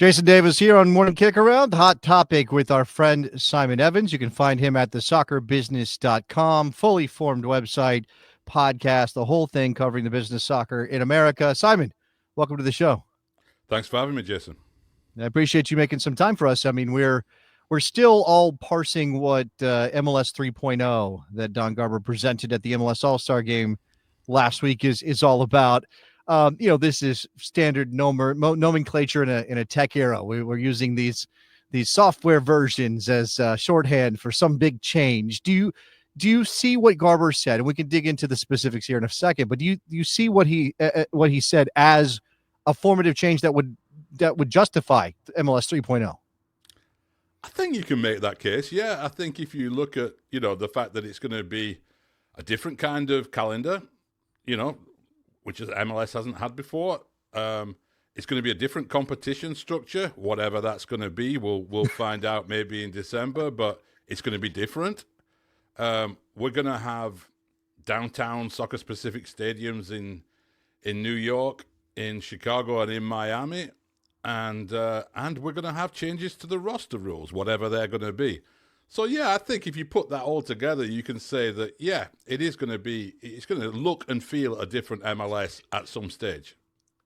Jason Davis here on Morning Kick Around. Hot topic with our friend Simon Evans. You can find him at thesoccerbusiness.com. Fully formed website, podcast, the whole thing covering the business soccer in America. Simon, welcome to the show. Thanks for having me, Jason. I appreciate you making some time for us. I mean, we're still all parsing what MLS 3.0 that Don Garber presented at the MLS All-Star Game last week is all about. This is standard nomenclature in a tech era. We're using these software versions as shorthand for some big change. Do you see what Garber said? And we can dig into the specifics here in a second. But do you see what he said as a formative change that would justify MLS 3.0? I think you can make that case. Yeah, I think if you look at the fact that it's going to be a different kind of calendar, which is MLS hasn't had before. It's going to be a different competition structure, whatever that's going to be. We'll find out maybe in December, but it's going to be different. We're going to have downtown soccer-specific stadiums in New York, in Chicago, and in Miami, and we're going to have changes to the roster rules, whatever they're going to be. So, yeah, I think if you put that all together, you can say that, yeah, it's going to look and feel a different MLS at some stage.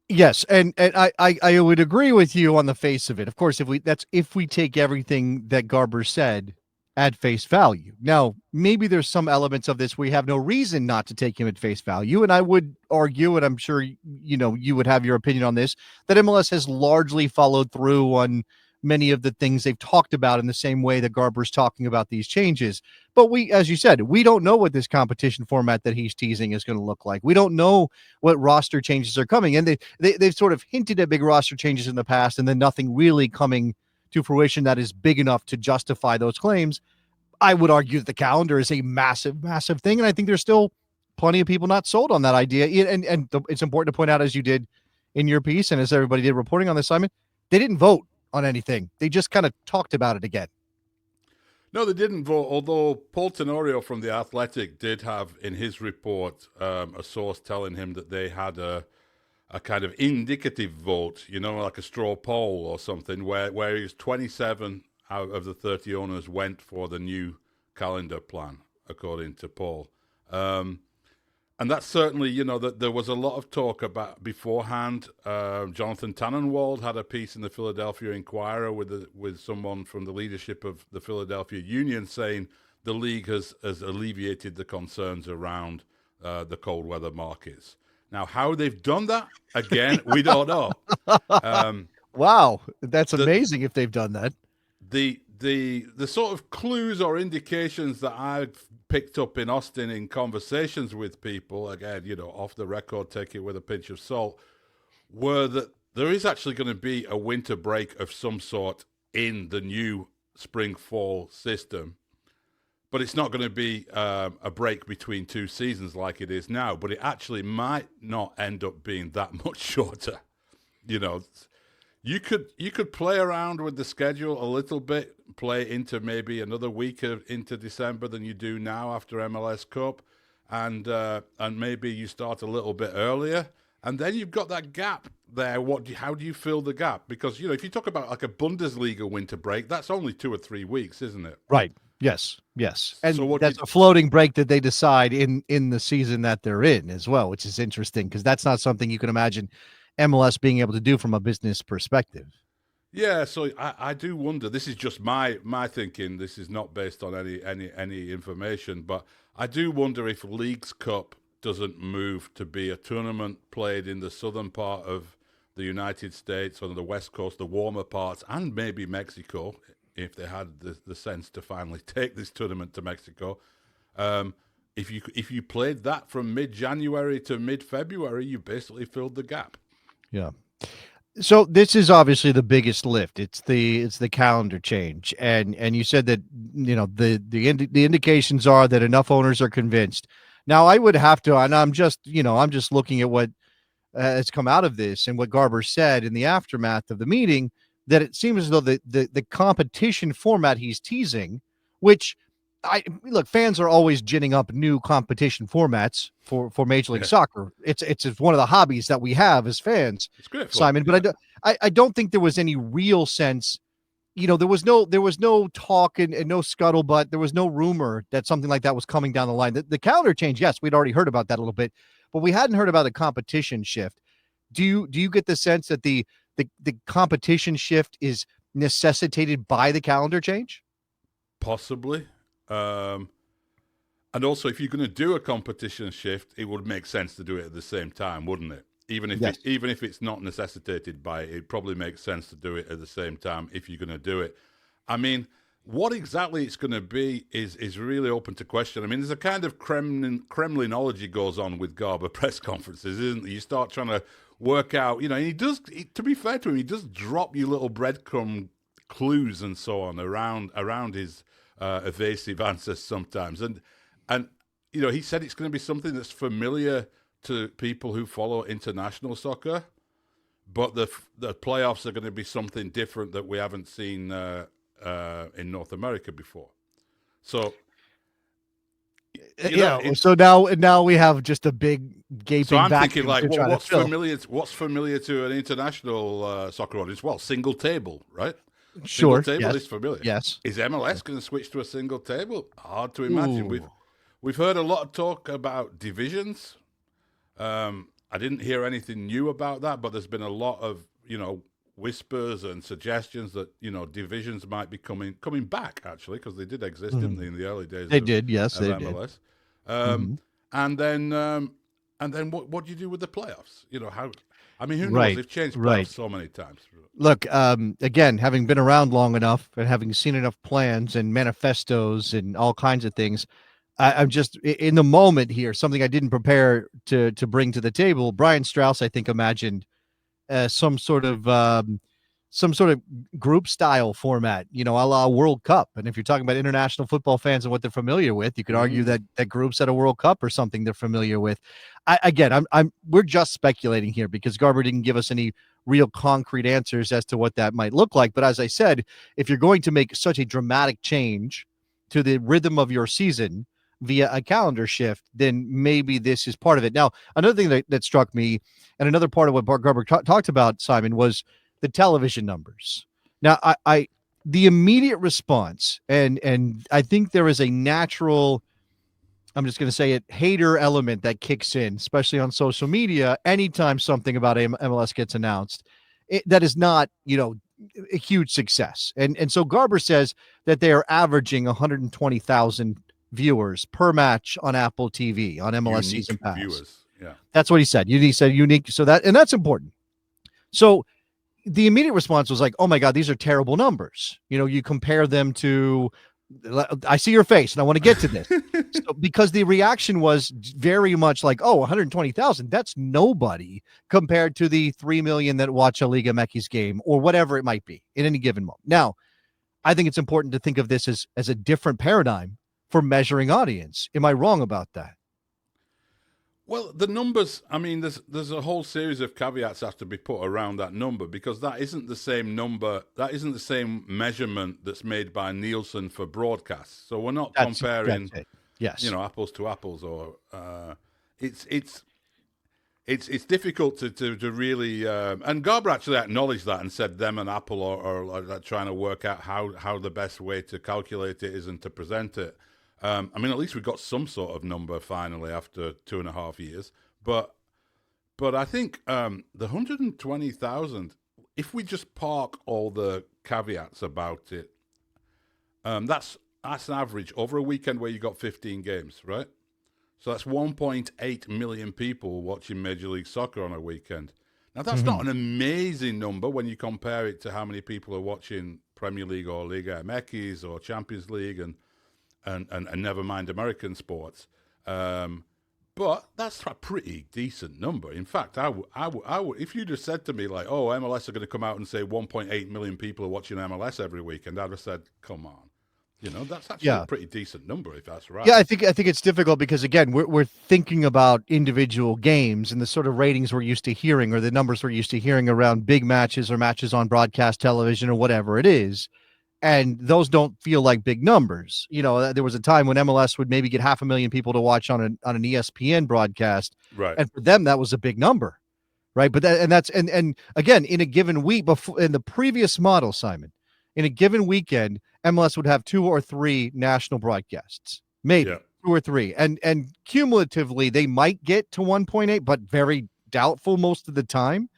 Yes, and I would agree with you on the face of it. Of course, if we take everything that Garber said at face value. Now, maybe there's some elements of this we have no reason not to take him at face value, and I would argue, and I'm sure you would have your opinion on this, that MLS has largely followed through on many of the things they've talked about in the same way that Garber's talking about these changes. But as you said, we don't know what this competition format that he's teasing is going to look like. We don't know what roster changes are coming. And they've sort of hinted at big roster changes in the past, and then nothing really coming to fruition that is big enough to justify those claims. I would argue that the calendar is a massive, massive thing. And I think there's still plenty of people not sold on that idea. And it's important to point out, as you did in your piece, and as everybody did reporting on this, Simon, they didn't vote on anything. They just kind of talked about it again. No, they didn't vote, although Paul Tenorio from The Athletic did have in his report a source telling him that they had a kind of indicative vote, like a straw poll or something, where he was 27 out of the 30 owners went for the new calendar plan, according to Paul. And that's certainly, that there was a lot of talk about beforehand. Jonathan Tannenwald had a piece in the Philadelphia Inquirer with someone from the leadership of the Philadelphia Union saying the league has alleviated the concerns around the cold weather markets. Now, how they've done that, again, we don't know. Wow, that's amazing if they've done that. The sort of clues or indications that I've picked up in Austin in conversations with people, again, off the record, take it with a pinch of salt, were that there is actually going to be a winter break of some sort in the new spring-fall system. But it's not going to be a break between two seasons like it is now. But it actually might not end up being that much shorter. You could play around with the schedule a little bit, play into maybe another week into December than you do now after MLS Cup, and maybe you start a little bit earlier, and then you've got that gap there. How do you fill the gap? Because if you talk about like a Bundesliga winter break, that's only 2 or 3 weeks, isn't it? Right. Yes. And so that's a floating break that they decide in the season that they're in as well, which is interesting because that's not something you can imagine MLS being able to do from a business perspective. Yeah, so I do wonder. This is just my thinking. This is not based on any information, but I do wonder if Leagues Cup doesn't move to be a tournament played in the southern part of the United States, on the West Coast, the warmer parts, and maybe Mexico, if they had the sense to finally take this tournament to Mexico. If you played that from mid-January to mid-February, you basically filled the gap. Yeah. So this is obviously the biggest lift. It's the calendar change, and you said that the indications are that enough owners are convinced. Now I would have to, and I'm just looking at what has come out of this and what Garber said in the aftermath of the meeting, that it seems as though the competition format he's teasing, which look, fans are always ginning up new competition formats for Major League Soccer. It's one of the hobbies that we have as fans. It's great fun, Simon. But I don't think there was any real sense. There was no talk and no scuttlebutt. There was no rumor that something like that was coming down the line. The calendar change, yes, we'd already heard about that a little bit, but we hadn't heard about the competition shift. Do you get the sense that the competition shift is necessitated by the calendar change? Possibly. And also, if you're going to do a competition shift, it would make sense to do it at the same time, wouldn't it? Even if it's not necessitated by it, it probably makes sense to do it at the same time if you're going to do it. I mean, what exactly it's going to be is really open to question. I mean, there's a kind of Kremlinology goes on with Garber press conferences, isn't there? You start trying to work out, and to be fair to him, he does drop you little breadcrumb clues and so on around his evasive answers sometimes. And he said it's going to be something that's familiar to people who follow international soccer, but the playoffs are going to be something different that we haven't seen in North America before. So so now we have just a big gaping. So I'm thinking, like, what's familiar to an international soccer audience? Well, single table, right? Sure, single table is familiar. Yes. Is MLS going to switch to a single table? Hard to imagine. We've heard a lot of talk about divisions. I didn't hear anything new about that, but there's been a lot of, whispers and suggestions that, divisions might be coming back, actually, because they did exist, didn't they, in the early days they did, yes, they MLS. did. And then what do you do with the playoffs? Who knows? They've changed playoffs so many times. Look, again, having been around long enough and having seen enough plans and manifestos and all kinds of things, I'm just in the moment here. Something I didn't prepare to bring to the table. Brian Strauss, I think, imagined some sort of group style format, a la World Cup. And if you're talking about international football fans and what they're familiar with, you could argue that groups at a World Cup are something they're familiar with. We're just speculating here because Garber didn't give us any real concrete answers as to what that might look like. But as I said, if you're going to make such a dramatic change to the rhythm of your season via a calendar shift, then maybe this is part of it. Now, another thing that struck me, and another part of what Garber talked about, Simon, was the television numbers. Now, the immediate response, and I think there is a natural, I'm just going to say it, hater element that kicks in, especially on social media, anytime something about MLS gets announced, that is not, a huge success. And so Garber says that they are averaging 120,000 viewers per match on Apple TV, on MLS unique Season Pass. Viewers. Yeah. That's what he said. He said unique. So that's important. So the immediate response was like, oh my God, these are terrible numbers. You compare them to, I see your face and I want to get to this. Because the reaction was very much like, 120,000, that's nobody compared to the 3 million that watch a Liga MX game or whatever it might be in any given moment. Now, I think it's important to think of this as a different paradigm for measuring audience. Am I wrong about that? Well, the numbers, I mean, there's a whole series of caveats have to be put around that number because that isn't the same number, that isn't the same measurement that's made by Nielsen for broadcasts. So we're not comparing, apples to apples, or it's difficult to really. And Garber actually acknowledged that and said them and Apple are trying to work out how the best way to calculate it is and to present it. At least we got some sort of number finally after 2.5 years. But I think the 120,000, if we just park all the caveats about it, that's an average over a weekend where you got 15 games, right? So that's 1.8 million people watching Major League Soccer on a weekend. Now, that's not an amazing number when you compare it to how many people are watching Premier League or Liga MX or Champions League and never mind American sports. But that's a pretty decent number. In fact, I would, if you just said to me like, MLS are going to come out and say 1.8 million people are watching MLS every weekend, I'd have said, come on. That's actually a pretty decent number if that's right. Yeah, I think it's difficult because again, we're thinking about individual games and the sort of ratings we're used to hearing or the numbers we're used to hearing around big matches or matches on broadcast television or whatever it is. And those don't feel like big numbers. There was a time when MLS would maybe get 500,000 people to watch on an ESPN broadcast, Right. and for them that was a big number, right? But and again, in a given week, before in the previous model, Simon, in a given weekend, MLS would have 2 or 3 national broadcasts, maybe Yeah. 2 or 3, and cumulatively they might get to 1.8, but very doubtful most of the time.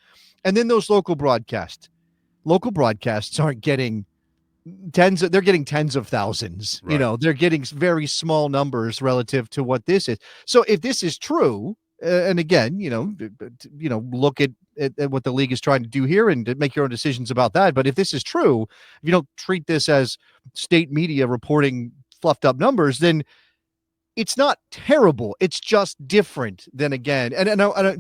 And then those local broadcasts aren't getting they're getting tens of thousands. Right. They're getting very small numbers relative to what this is. So if this is true, and again, look at what the league is trying to do here and make your own decisions about that. But if this is true, if you don't treat this as state media reporting fluffed up numbers, then it's not terrible. It's just different than, again.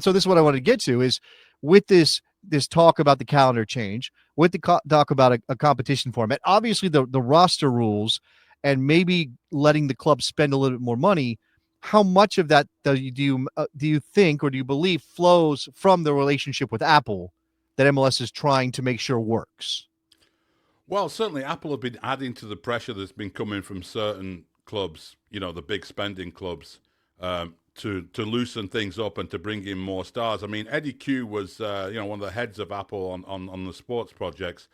So this is what I wanted to get to is with this talk about the calendar change, with the talk about a competition format, obviously the roster rules and maybe letting the club spend a little bit more money. How much of that do you think, or do you believe, flows from the relationship with Apple that MLS is trying to make sure works? Well, certainly Apple have been adding to the pressure that's been coming from certain clubs, the big spending clubs, to loosen things up and to bring in more stars. I mean, Eddie Q was one of the heads of Apple on the sports projects.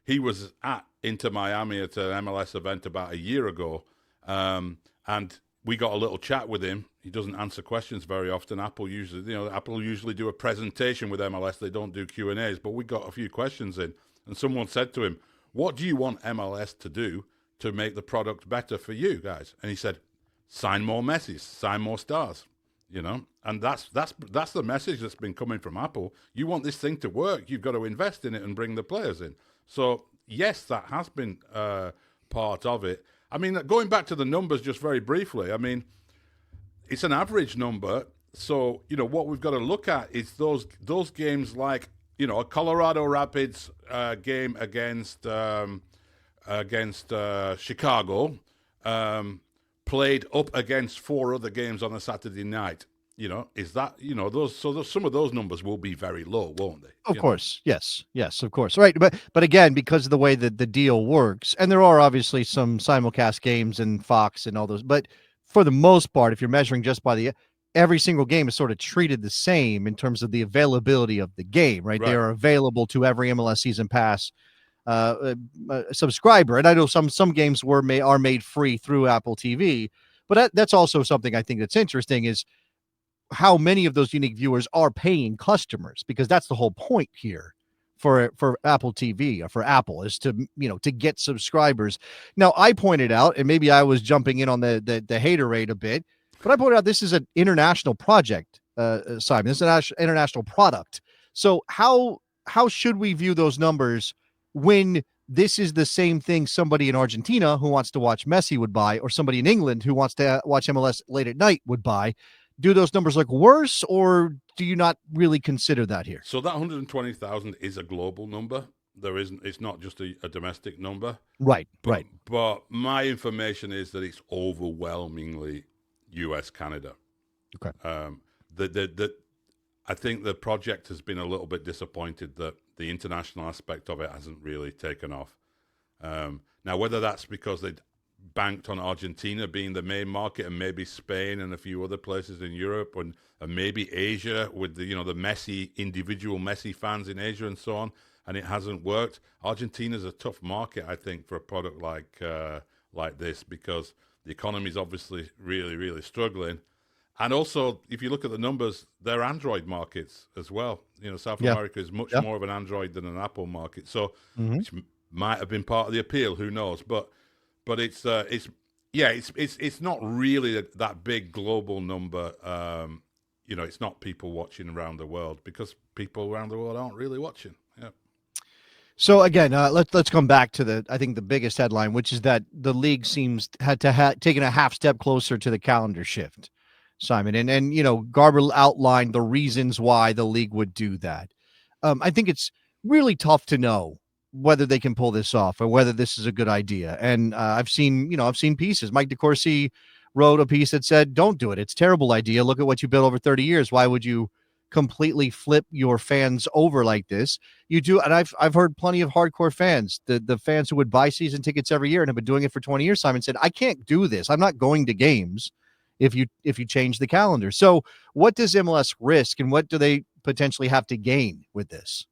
He was at Inter Miami at an MLS event about a year ago, and we got a little chat with him. He doesn't answer questions very often. Apple usually do a presentation with MLS. They don't do Q&As, but we got a few questions in, and someone said to him, "What do you want MLS to do to make the product better for you guys?" And he said, "Sign more Messis, sign more stars." And that's the message that's been coming from Apple. You want this thing to work, you've got to invest in it and bring the players in. So yes, that has been part of it. I mean, going back to the numbers just very briefly, I mean, it's an average number. So, what we've got to look at is those games like, a Colorado Rapids game against Chicago, played up against 4 other games on a Saturday night. Is that, some of those numbers will be very low, won't they? Of course. Yes, of course. Right. But again, because of the way that the deal works, and there are obviously some simulcast games and Fox and all those, but for the most part, if you're measuring just by every single game is sort of treated the same in terms of the availability of the game, right? They are available to every MLS season pass subscriber. And I know some games are made free through Apple TV, but that's also something I think that's interesting is how many of those unique viewers are paying customers, because that's the whole point here for Apple TV, or for Apple, is to get subscribers. Now, I pointed out, and maybe I was jumping in on the haterade a bit, but I pointed out this is an international project, Simon. This is an international product. So how should we view those numbers when this is the same thing somebody in Argentina who wants to watch Messi would buy, or somebody in England who wants to watch MLS late at night would buy? Do those numbers look worse, or do you not really consider that here? So that 120,000 is a global number. It's not just a domestic number. Right. But my information is that it's overwhelmingly US, Canada. Okay. I think the project has been a little bit disappointed that the international aspect of it hasn't really taken off. Now, whether that's because they'd banked on Argentina being the main market, and maybe Spain and a few other places in Europe, and maybe Asia with the the individual Messi fans in Asia and so on, and it hasn't worked. Argentina's a tough market, I think, for a product like this, because the economy is obviously really, really struggling. And also, if you look at the numbers, they're Android markets as well. South America is much more of an Android than an Apple market, so which might have been part of the appeal. Who knows? But it's not really that big global number. It's not people watching around the world, because people around the world aren't really watching. Yeah. So again, let's come back to I think the biggest headline, which is that the league seems had to taken a half step closer to the calendar shift, Simon, and Garber outlined the reasons why the league would do that. I think it's really tough to know whether they can pull this off, or whether this is a good idea. And I've seen pieces. Mike DeCourcy wrote a piece that said, "Don't do it. It's a terrible idea. Look at what you built over 30 years. Why would you completely flip your fans over like this. You do, and I've heard plenty of hardcore fans, the fans who would buy season tickets every year and have been doing it for 20 years, Simon, said, I can't do this. I'm not going to games if you change the calendar. So what does MLS risk, and what do they potentially have to gain with this?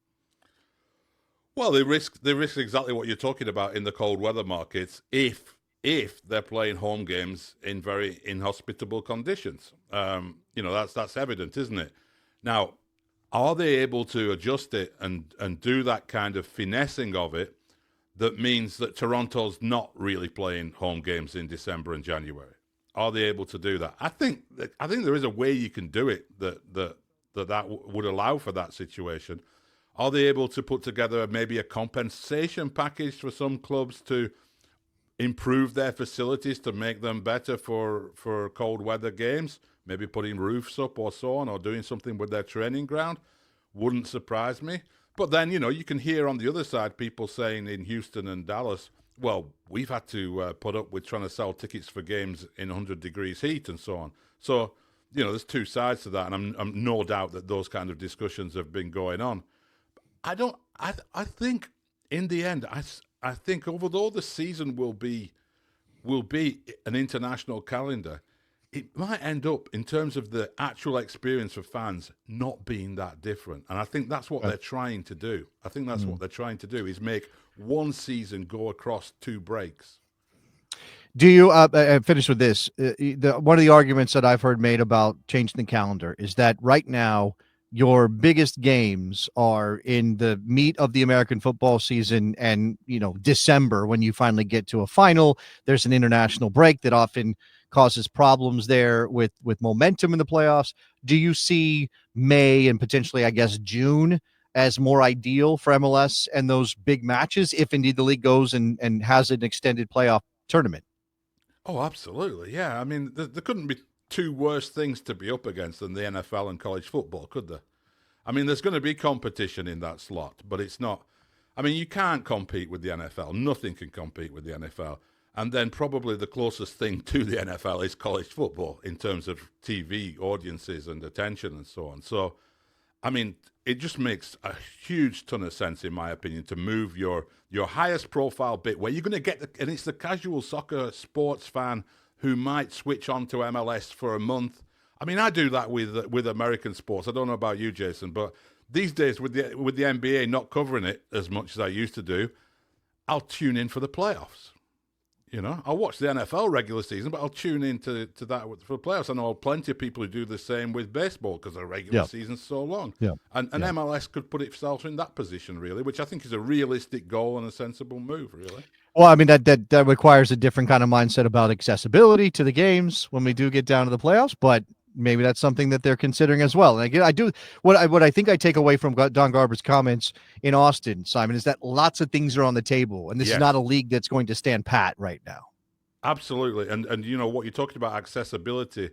Well, they risk exactly what you're talking about in the cold weather markets if they're playing home games in very inhospitable conditions. That's evident, isn't it? Now, are they able to adjust it and do that kind of finessing of it that means that Toronto's not really playing home games in December and January? Are they able to do that? I think there is a way you can do it that would allow for that situation. Are they able to put together maybe a compensation package for some clubs to improve their facilities to make them better for cold weather games? Maybe putting roofs up or so on, or doing something with their training ground? Wouldn't surprise me. But then, you can hear on the other side people saying in Houston and Dallas, well, we've had to put up with trying to sell tickets for games in 100 degrees heat and so on. So, there's two sides to that, and I'm no doubt that those kind of discussions have been going on. I think in the end, I think although the season will be an international calendar, it might end up in terms of the actual experience for fans not being that different. And I think that's what they're trying to do. I think that's what they're trying to do, is make one season go across two breaks. Do you finish with this? One of the arguments that I've heard made about changing the calendar is that right now your biggest games are in the meat of the American football season, and December, when you finally get to a final. There's an international break that often causes problems there with momentum in the playoffs. Do you see May and potentially, I guess, June as more ideal for MLS and those big matches, if indeed the league goes and has an extended playoff tournament? Oh, absolutely. Yeah. I mean, there couldn't be two worse things to be up against than the NFL and college football, could there? I mean, there's going to be competition in that slot, but it's not. I mean, you can't compete with the NFL. Nothing can compete with the NFL. And then probably the closest thing to the NFL is college football in terms of TV audiences and attention and so on. So, I mean, it just makes a huge ton of sense, in my opinion, to move your highest profile bit where you're going to get and it's the casual soccer sports fan who might switch on to MLS for a month. I mean, I do that with American sports. I don't know about you, Jason, but these days with the NBA not covering it as much as I used to do, I'll tune in for the playoffs. I'll watch the NFL regular season, but I'll tune into that for the playoffs. I know plenty of people who do the same with baseball because their regular season's so long. Yeah. And MLS could put itself in that position, really, which I think is a realistic goal and a sensible move, really. Well, I mean, that requires a different kind of mindset about accessibility to the games when we do get down to the playoffs, but maybe that's something that they're considering as well. And again, I do what I think I take away from Don Garber's comments in Austin, Simon, is that lots of things are on the table, and this is not a league that's going to stand pat right now. Absolutely. And what you're talking about, accessibility,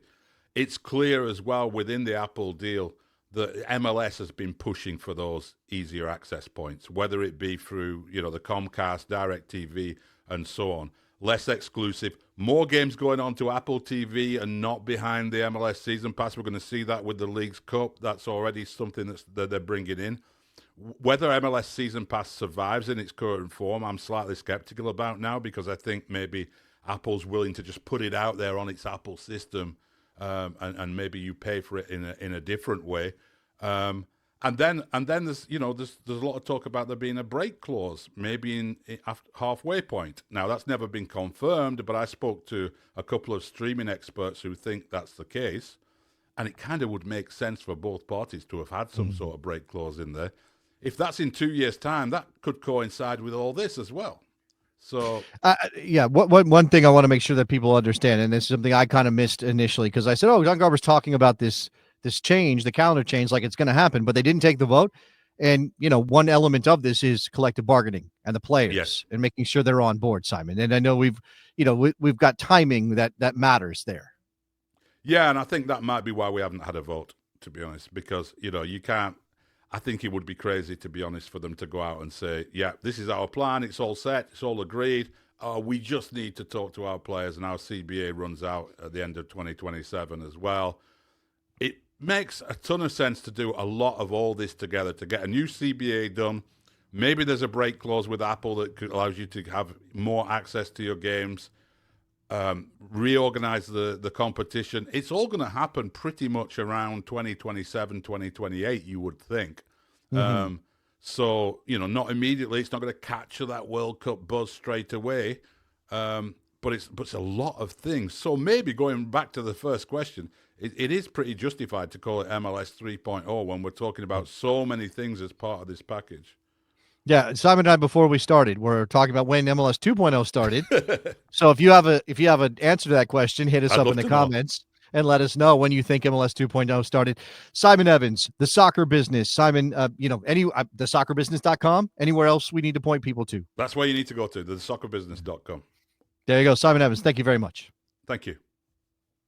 it's clear as well within the Apple deal that MLS has been pushing for those easier access points, whether it be through, the Comcast, DirecTV, and so on. Less exclusive, more games going on to Apple TV and not behind the MLS Season Pass. We're going to see that with the League's Cup. That's already something that they're bringing in. Whether MLS Season Pass survives in its current form, I'm slightly skeptical about now, because I think maybe Apple's willing to just put it out there on its Apple system, and maybe you pay for it in a different way. And then there's a lot of talk about there being a break clause, maybe in halfway point. Now, that's never been confirmed, but I spoke to a couple of streaming experts who think that's the case, and it kind of would make sense for both parties to have had some sort of break clause in there. If that's in 2 years' time, that could coincide with all this as well. So one thing I want to make sure that people understand, and this is something I kind of missed initially, because I said, "Oh, Don Garber's talking about this change, the calendar change, like it's going to happen," but they didn't take the vote. And one element of this is collective bargaining and the players and making sure they're on board, Simon. And I know we've got timing that matters there. Yeah, and I think that might be why we haven't had a vote, to be honest, because you can't. I think it would be crazy, to be honest, for them to go out and say, yeah, this is our plan, it's all set, it's all agreed. We just need to talk to our players, and our CBA runs out at the end of 2027 as well. makes a ton of sense to do a lot of all this together, to get a new CBA done. Maybe there's a break clause with Apple that allows you to have more access to your games, reorganize the competition. It's all going to happen pretty much around 2027, 2028, you would think. So, not immediately. It's not going to capture that World Cup buzz straight away. But it's a lot of things. So maybe going back to the first question, it is pretty justified to call it MLS 3.0 when we're talking about so many things as part of this package. Yeah, Simon and I, before we started, we're talking about when MLS 2.0 started. So if you have an answer to that question, hit us up in the comments and let us know when you think MLS 2.0 started. Simon Evans, The Soccer Business. Simon, thesoccerbusiness.com. Anywhere else we need to point people to? That's where you need to go to, thesoccerbusiness.com. There you go. Simon Evans, thank you very much. Thank you.